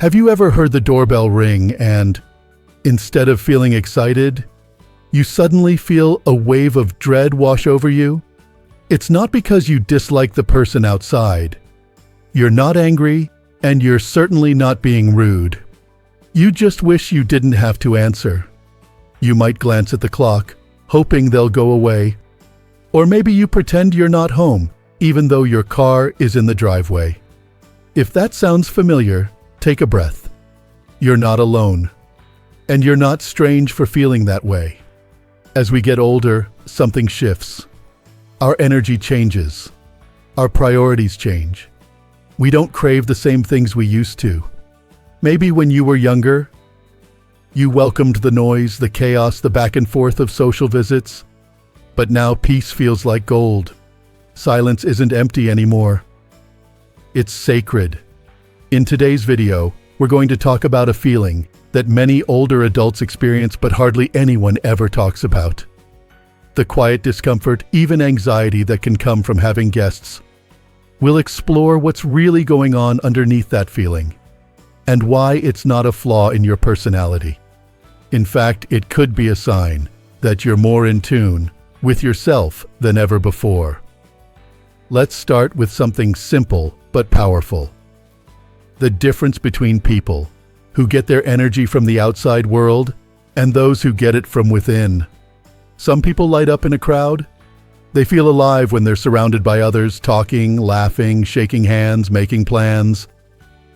Have you ever heard the doorbell ring and, instead of feeling excited, you suddenly feel a wave of dread wash over you? It's not because you dislike the person outside. You're not angry, and you're certainly not being rude. You just wish you didn't have to answer. You might glance at the clock, hoping they'll go away. Or maybe you pretend you're not home, even though your car is in the driveway. If that sounds familiar, take a breath. You're not alone. And you're not strange for feeling that way. As we get older, something shifts. Our energy changes. Our priorities change. We don't crave the same things we used to. Maybe when you were younger, you welcomed the noise, the chaos, the back and forth of social visits. But now peace feels like gold. Silence isn't empty anymore. It's sacred. In today's video, we're going to talk about a feeling that many older adults experience but hardly anyone ever talks about. The quiet discomfort, even anxiety that can come from having guests. We'll explore what's really going on underneath that feeling and why it's not a flaw in your personality. In fact, it could be a sign that you're more in tune with yourself than ever before. Let's start with something simple but powerful. The difference between people who get their energy from the outside world and those who get it from within. Some people light up in a crowd. They feel alive when they're surrounded by others, talking, laughing, shaking hands, making plans.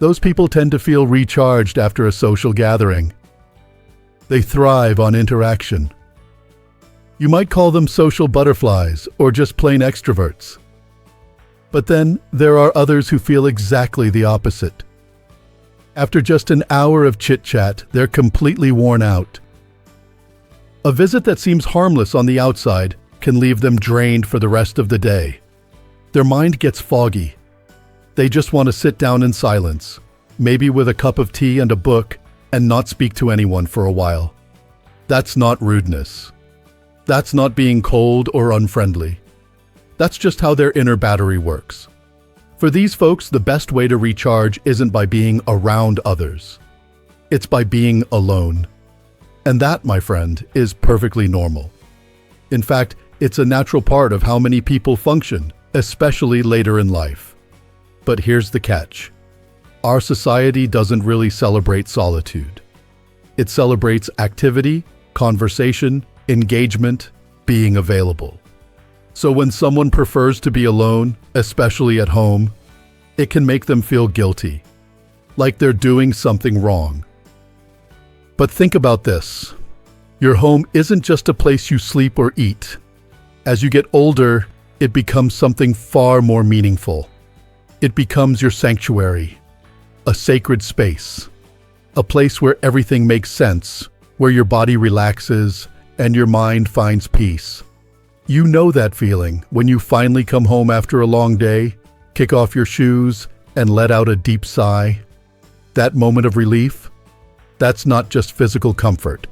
Those people tend to feel recharged after a social gathering. They thrive on interaction. You might call them social butterflies or just plain extroverts. But then there are others who feel exactly the opposite. After just an hour of chit-chat, they're completely worn out. A visit that seems harmless on the outside can leave them drained for the rest of the day. Their mind gets foggy. They just want to sit down in silence, maybe with a cup of tea and a book, and not speak to anyone for a while. That's not rudeness. That's not being cold or unfriendly. That's just how their inner battery works. For these folks, the best way to recharge isn't by being around others. It's by being alone. And that, my friend, is perfectly normal. In fact, it's a natural part of how many people function, especially later in life. But here's the catch. Our society doesn't really celebrate solitude. It celebrates activity, conversation, engagement, being available. So when someone prefers to be alone, especially at home, it can make them feel guilty, like they're doing something wrong. But think about this. Your home isn't just a place you sleep or eat. As you get older, it becomes something far more meaningful. It becomes your sanctuary, a sacred space, a place where everything makes sense, where your body relaxes and your mind finds peace. You know that feeling when you finally come home after a long day, kick off your shoes, and let out a deep sigh. That moment of relief, that's not just physical comfort.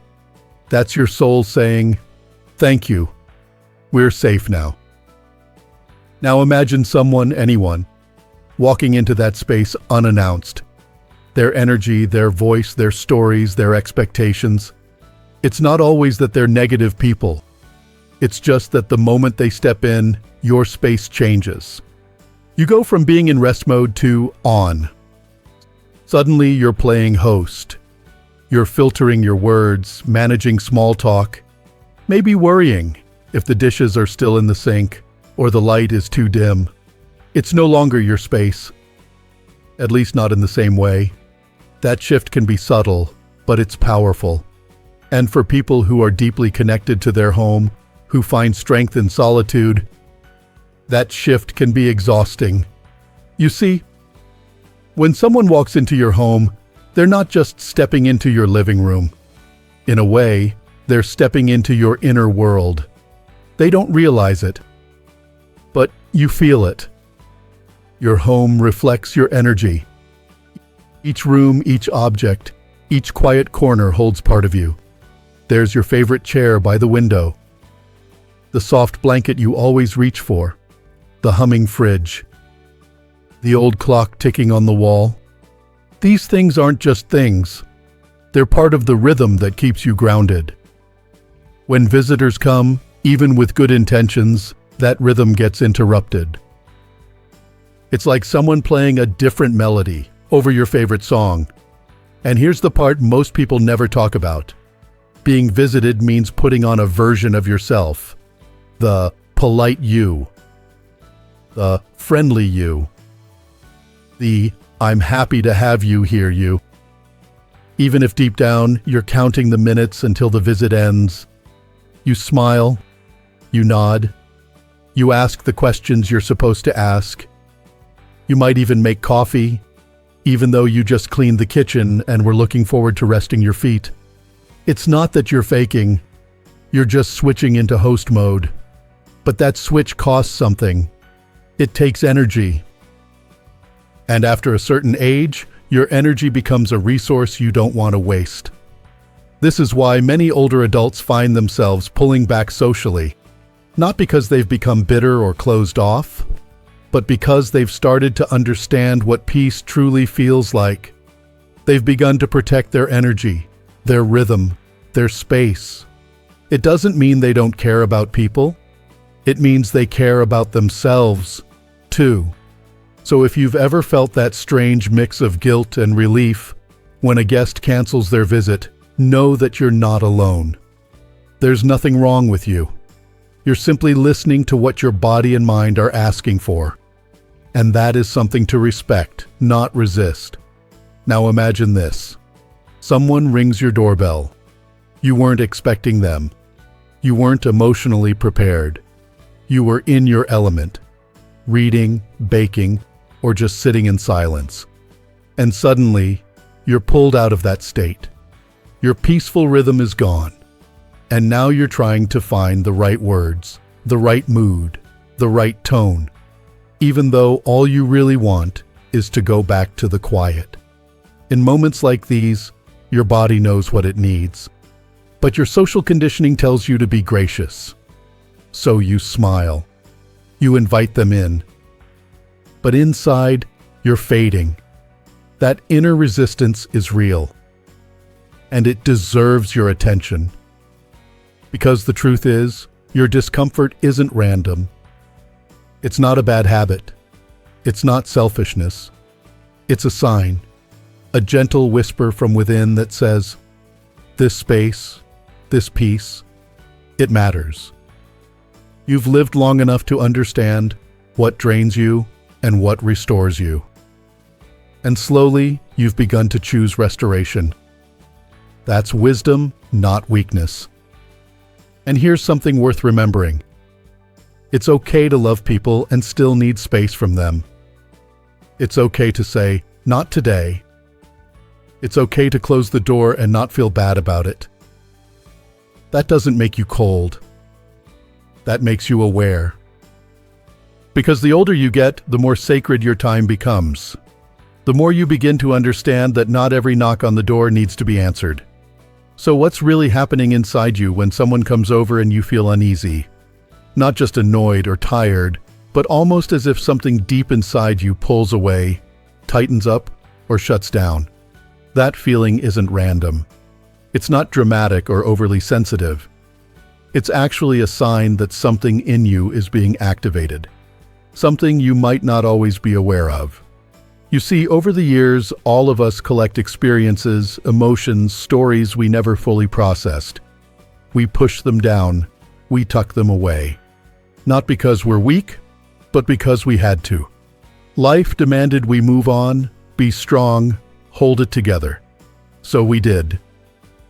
That's your soul saying, "Thank you. We're safe now." Now imagine someone, anyone, walking into that space unannounced. Their energy, their voice, their stories, their expectations. It's not always that they're negative people. It's just that the moment they step in, your space changes. You go from being in rest mode to on. Suddenly you're playing host. You're filtering your words, managing small talk, maybe worrying if the dishes are still in the sink or the light is too dim. It's no longer your space, at least not in the same way. That shift can be subtle, but it's powerful. And for people who are deeply connected to their home, who find strength in solitude, that shift can be exhausting. You see, when someone walks into your home, they're not just stepping into your living room. In a way, they're stepping into your inner world. They don't realize it, but you feel it. Your home reflects your energy. Each room, each object, each quiet corner holds part of you. There's your favorite chair by the window, the soft blanket you always reach for, the humming fridge, the old clock ticking on the wall. These things aren't just things. They're part of the rhythm that keeps you grounded. When visitors come, even with good intentions, that rhythm gets interrupted. It's like someone playing a different melody over your favorite song. And here's the part most people never talk about. Being visited means putting on a version of yourself. The polite you. The friendly you. The I'm happy to have you here you. Even if deep down you're counting the minutes until the visit ends, you smile, you nod, you ask the questions you're supposed to ask. You might even make coffee, even though you just cleaned the kitchen and were looking forward to resting your feet. It's not that you're faking, you're just switching into host mode. But that switch costs something. It takes energy. And after a certain age, your energy becomes a resource you don't want to waste. This is why many older adults find themselves pulling back socially, not because they've become bitter or closed off, but because they've started to understand what peace truly feels like. They've begun to protect their energy, their rhythm, their space. It doesn't mean they don't care about people. It means they care about themselves, too. So if you've ever felt that strange mix of guilt and relief when a guest cancels their visit, know that you're not alone. There's nothing wrong with you. You're simply listening to what your body and mind are asking for. And that is something to respect, not resist. Now imagine this. Someone rings your doorbell. You weren't expecting them. You weren't emotionally prepared. You were in your element, reading, baking, or just sitting in silence. And suddenly, you're pulled out of that state. Your peaceful rhythm is gone. And now you're trying to find the right words, the right mood, the right tone, even though all you really want is to go back to the quiet. In moments like these, your body knows what it needs. But your social conditioning tells you to be gracious. So you smile. You invite them in. But inside, you're fading. That inner resistance is real. And it deserves your attention. Because the truth is, your discomfort isn't random. It's not a bad habit. It's not selfishness. It's a sign, a gentle whisper from within that says, this space, this peace, it matters. You've lived long enough to understand what drains you and what restores you. And slowly, you've begun to choose restoration. That's wisdom, not weakness. And here's something worth remembering. It's okay to love people and still need space from them. It's okay to say, not today. It's okay to close the door and not feel bad about it. That doesn't make you cold. That makes you aware. Because the older you get, the more sacred your time becomes. The more you begin to understand that not every knock on the door needs to be answered. So what's really happening inside you when someone comes over and you feel uneasy? Not just annoyed or tired, but almost as if something deep inside you pulls away, tightens up, or shuts down. That feeling isn't random. It's not dramatic or overly sensitive. It's actually a sign that something in you is being activated. Something you might not always be aware of. You see, over the years, all of us collect experiences, emotions, stories we never fully processed. We push them down. We tuck them away. Not because we're weak, but because we had to. Life demanded we move on, be strong, hold it together. So we did.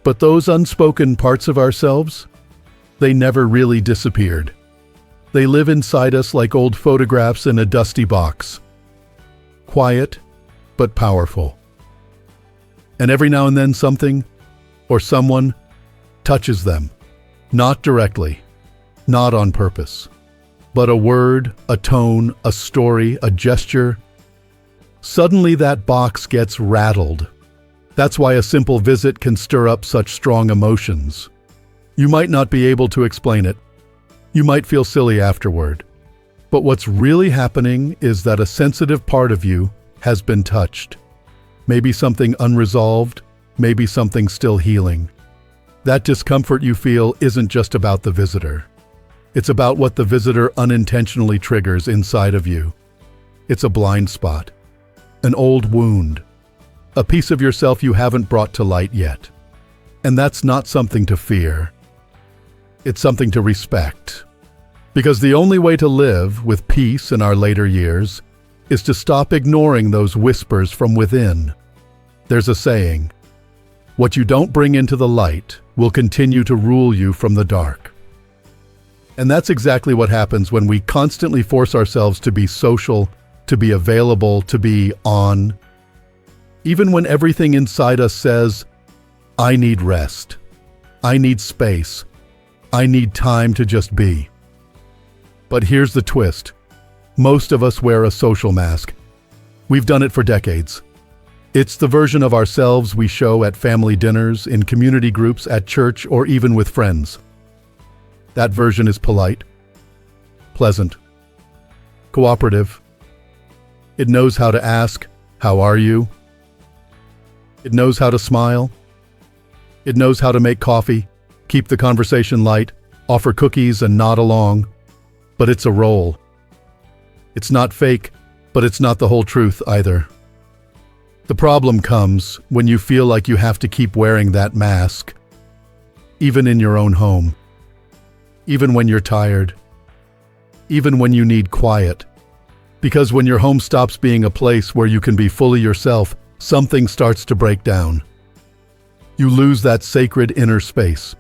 But those unspoken parts of ourselves, they never really disappeared. They live inside us like old photographs in a dusty box. Quiet, but powerful. And every now and then something, or someone, touches them. Not directly, not on purpose. But a word, a tone, a story, a gesture. Suddenly that box gets rattled. That's why a simple visit can stir up such strong emotions. You might not be able to explain it. You might feel silly afterward. But what's really happening is that a sensitive part of you has been touched. maybe something unresolved, maybe something still healing. That discomfort you feel isn't just about the visitor. It's about what the visitor unintentionally triggers inside of you. It's a blind spot, an old wound, a piece of yourself you haven't brought to light yet. And that's not something to fear. It's something to respect. Because the only way to live with peace in our later years is to stop ignoring those whispers from within. There's a saying, "What you don't bring into the light will continue to rule you from the dark." And that's exactly what happens when we constantly force ourselves to be social, to be available, to be on. Even when everything inside us says, "I need rest. I need space. I need time to just be." But here's the twist. Most of us wear a social mask. We've done it for decades. It's the version of ourselves we show at family dinners, in community groups, at church, or even with friends. That version is polite, pleasant, cooperative. It knows how to ask, "How are you?" It knows how to smile. It knows how to make coffee, keep the conversation light, offer cookies and nod along. But it's a role. It's not fake, but it's not the whole truth either. The problem comes when you feel like you have to keep wearing that mask, even in your own home, even when you're tired, even when you need quiet. Because when your home stops being a place where you can be fully yourself, something starts to break down. You lose that sacred inner space.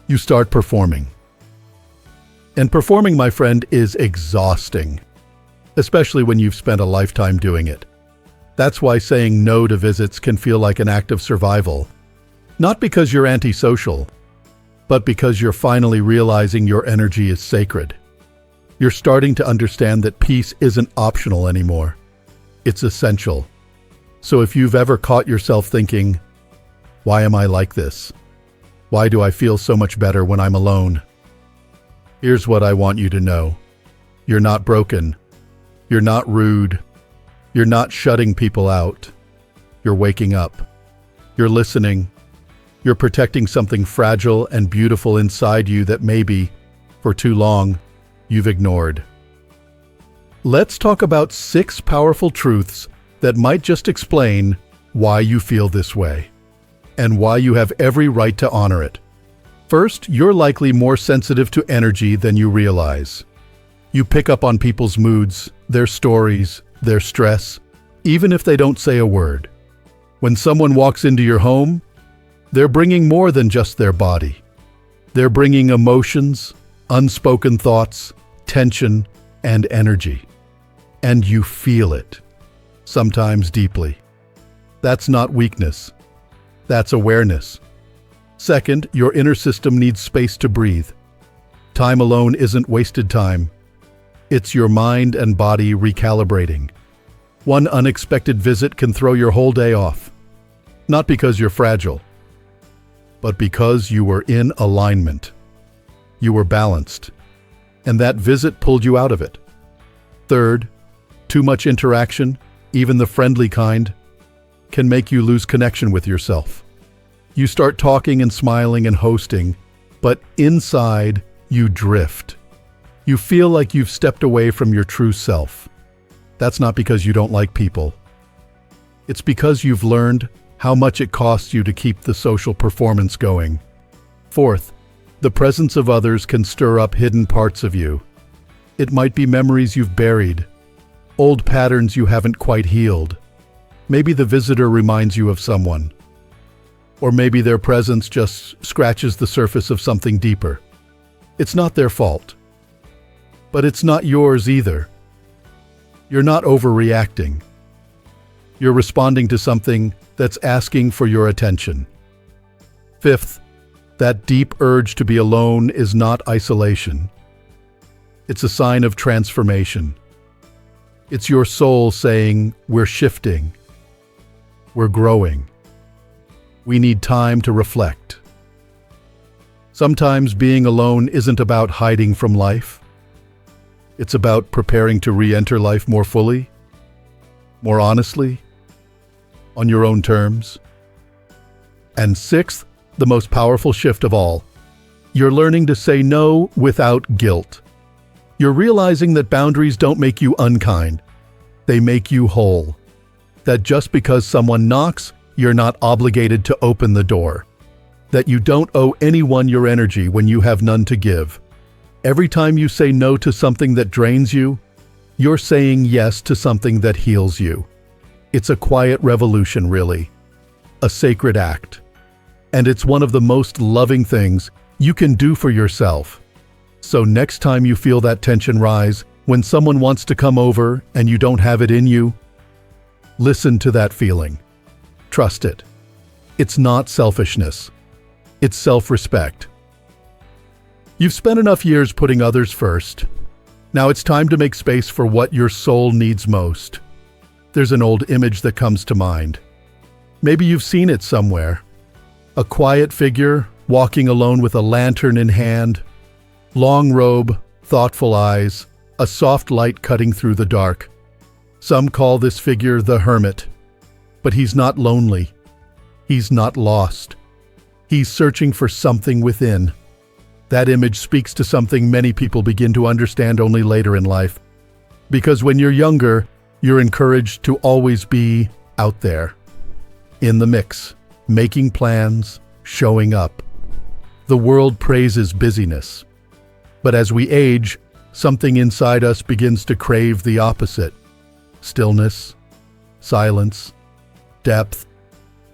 You start performing. And performing, my friend, is exhausting, especially when you've spent a lifetime doing it. That's why saying no to visits can feel like an act of survival. Not because you're antisocial, but because you're finally realizing your energy is sacred. You're starting to understand that peace isn't optional anymore. It's essential. So if you've ever caught yourself thinking, "Why am I like this? Why do I feel so much better when I'm alone?" Here's what I want you to know. You're not broken. You're not rude. You're not shutting people out. You're waking up. You're listening. You're protecting something fragile and beautiful inside you that maybe, for too long, you've ignored. Let's talk about 6 powerful truths that might just explain why you feel this way, and why you have every right to honor it. First, you're likely more sensitive to energy than you realize. You pick up on people's moods, their stories, their stress, even if they don't say a word. When someone walks into your home, they're bringing more than just their body. They're bringing emotions, unspoken thoughts, tension, and energy. And you feel it, sometimes deeply. That's not weakness. That's awareness. Second, your inner system needs space to breathe. Time alone isn't wasted time. It's your mind and body recalibrating. One unexpected visit can throw your whole day off. Not because you're fragile, but because you were in alignment. You were balanced, and that visit pulled you out of it. Third, too much interaction, even the friendly kind, can make you lose connection with yourself. You start talking and smiling and hosting, but inside you drift. You feel like you've stepped away from your true self. That's not because you don't like people. It's because you've learned how much it costs you to keep the social performance going. Fourth, the presence of others can stir up hidden parts of you. It might be memories you've buried, old patterns you haven't quite healed. Maybe the visitor reminds you of someone. Or maybe their presence just scratches the surface of something deeper. It's not their fault. But it's not yours either. You're not overreacting. You're responding to something that's asking for your attention. Fifth, that deep urge to be alone is not isolation. It's a sign of transformation. It's your soul saying, "We're shifting. We're growing. We need time to reflect." Sometimes being alone isn't about hiding from life. It's about preparing to re-enter life more fully, more honestly, on your own terms. And sixth, the most powerful shift of all, you're learning to say no without guilt. You're realizing that boundaries don't make you unkind. They make you whole. That just because someone knocks, you're not obligated to open the door. That you don't owe anyone your energy when you have none to give. Every time you say no to something that drains you, you're saying yes to something that heals you. It's a quiet revolution, really. A sacred act. And it's one of the most loving things you can do for yourself. So next time you feel that tension rise, when someone wants to come over and you don't have it in you, listen to that feeling. Trust it. It's not selfishness. It's self-respect. You've spent enough years putting others first. Now it's time to make space for what your soul needs most. There's an old image that comes to mind. Maybe you've seen it somewhere. A quiet figure walking alone with a lantern in hand, long robe, thoughtful eyes, a soft light cutting through the dark. Some call this figure the hermit, but he's not lonely. He's not lost. He's searching for something within. That image speaks to something many people begin to understand only later in life. Because when you're younger, you're encouraged to always be out there, in the mix, making plans, showing up. The world praises busyness. But as we age, something inside us begins to crave the opposite. Stillness, silence, depth.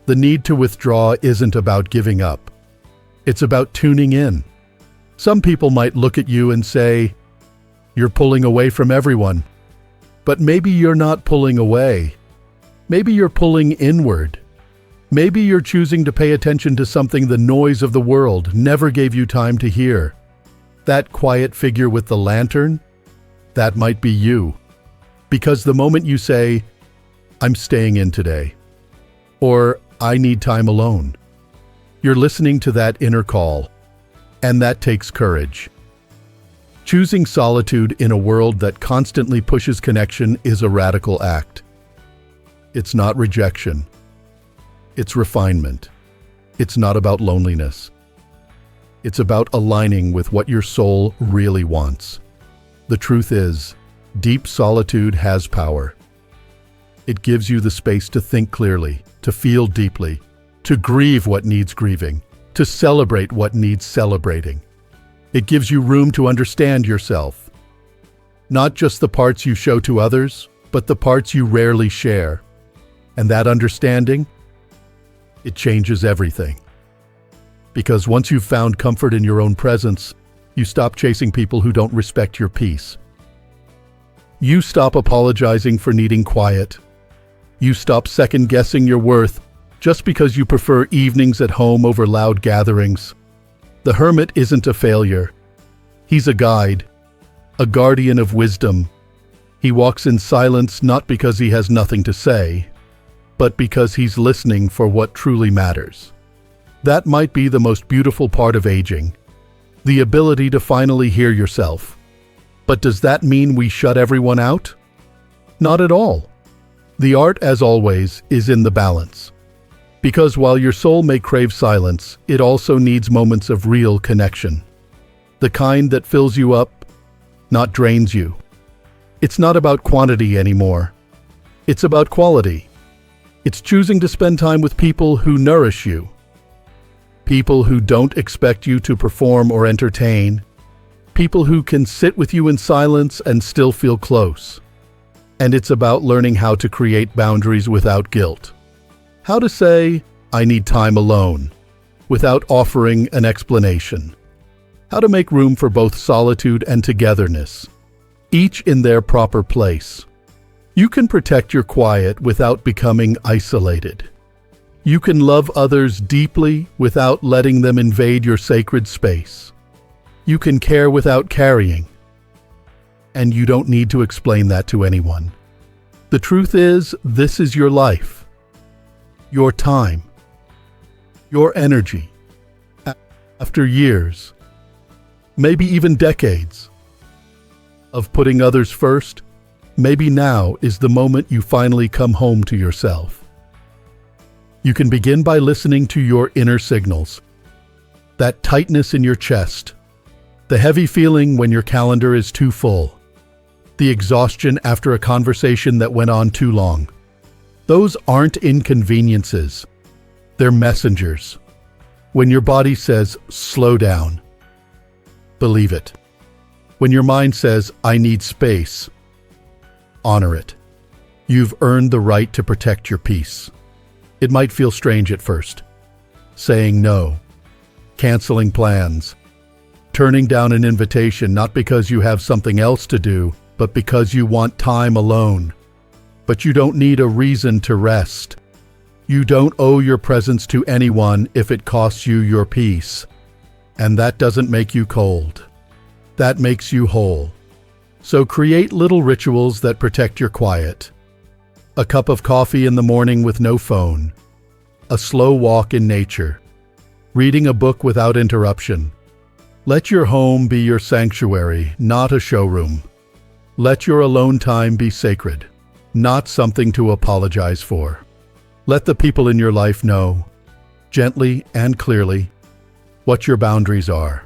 The need to withdraw isn't about giving up. It's about tuning in. Some people might look at you and say, "You're pulling away from everyone." But maybe you're not pulling away. Maybe you're pulling inward. Maybe you're choosing to pay attention to something the noise of the world never gave you time to hear. That quiet figure with the lantern, that might be you. Because the moment you say, "I'm staying in today," or "I need time alone," you're listening to that inner call, and that takes courage. Choosing solitude in a world that constantly pushes connection is a radical act. It's not rejection. It's refinement. It's not about loneliness. It's about aligning with what your soul really wants. The truth is, deep solitude has power. It gives you the space to think clearly, to feel deeply, to grieve what needs grieving, to celebrate what needs celebrating. It gives you room to understand yourself. Not just the parts you show to others, but the parts you rarely share. And that understanding, it changes everything. Because once you've found comfort in your own presence, you stop chasing people who don't respect your peace. You stop apologizing for needing quiet. You stop second-guessing your worth just because you prefer evenings at home over loud gatherings. The hermit isn't a failure. He's a guide, a guardian of wisdom. He walks in silence not because he has nothing to say, but because he's listening for what truly matters. That might be the most beautiful part of aging, the ability to finally hear yourself. But does that mean we shut everyone out? Not at all. The art, as always, is in the balance. Because while your soul may crave silence, it also needs moments of real connection. The kind that fills you up, not drains you. It's not about quantity anymore. It's about quality. It's choosing to spend time with people who nourish you. People who don't expect you to perform or entertain. People who can sit with you in silence and still feel close. And it's about learning how to create boundaries without guilt. How to say, "I need time alone," without offering an explanation. How to make room for both solitude and togetherness, each in their proper place. You can protect your quiet without becoming isolated. You can love others deeply without letting them invade your sacred space. You can care without carrying. And you don't need to explain that to anyone. The truth is, this is your life, your time, your energy. After years, maybe even decades, of putting others first, maybe now is the moment you finally come home to yourself. You can begin by listening to your inner signals. That tightness in your chest, the heavy feeling when your calendar is too full, the exhaustion after a conversation that went on too long. Those aren't inconveniences. They're messengers. When your body says, slow down, believe it. When your mind says, I need space, honor it. You've earned the right to protect your peace. It might feel strange at first. Saying no, canceling plans, turning down an invitation not because you have something else to do, but because you want time alone. But you don't need a reason to rest. You don't owe your presence to anyone if it costs you your peace. And that doesn't make you cold. That makes you whole. So create little rituals that protect your quiet. A cup of coffee in the morning with no phone. A slow walk in nature. Reading a book without interruption. Let your home be your sanctuary, not a showroom. Let your alone time be sacred, not something to apologize for. Let the people in your life know, gently and clearly, what your boundaries are.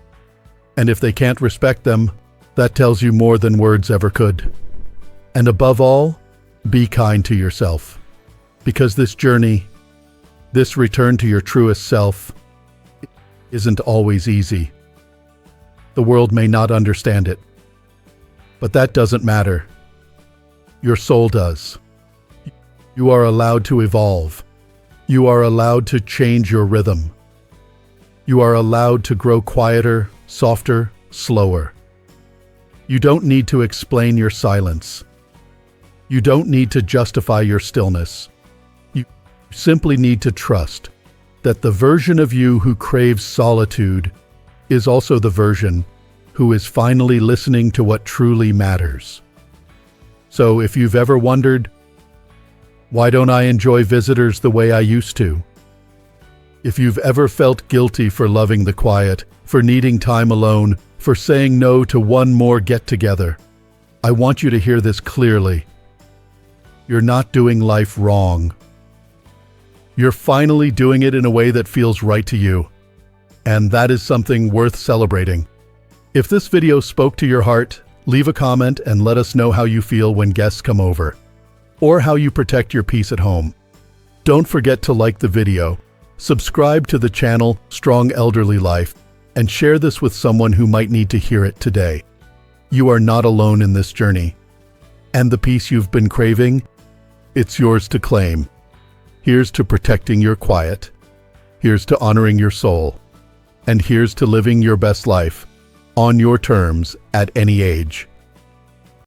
And if they can't respect them, that tells you more than words ever could. And above all, be kind to yourself. Because this journey, this return to your truest self, isn't always easy. The world may not understand it. But that doesn't matter. Your soul does. You are allowed to evolve. You are allowed to change your rhythm. You are allowed to grow quieter, softer, slower. You don't need to explain your silence. You don't need to justify your stillness. You simply need to trust that the version of you who craves solitude is also the version who is finally listening to what truly matters. So if you've ever wondered, why don't I enjoy visitors the way I used to? If you've ever felt guilty for loving the quiet, for needing time alone, for saying no to one more get-together, I want you to hear this clearly. You're not doing life wrong. You're finally doing it in a way that feels right to you. And that is something worth celebrating. If this video spoke to your heart, leave a comment and let us know how you feel when guests come over, or how you protect your peace at home. Don't forget to like the video, subscribe to the channel Strong Elderly Life, and share this with someone who might need to hear it today. You are not alone in this journey. And the peace you've been craving, it's yours to claim. Here's to protecting your quiet. Here's to honoring your soul. And here's to living your best life, on your terms, at any age.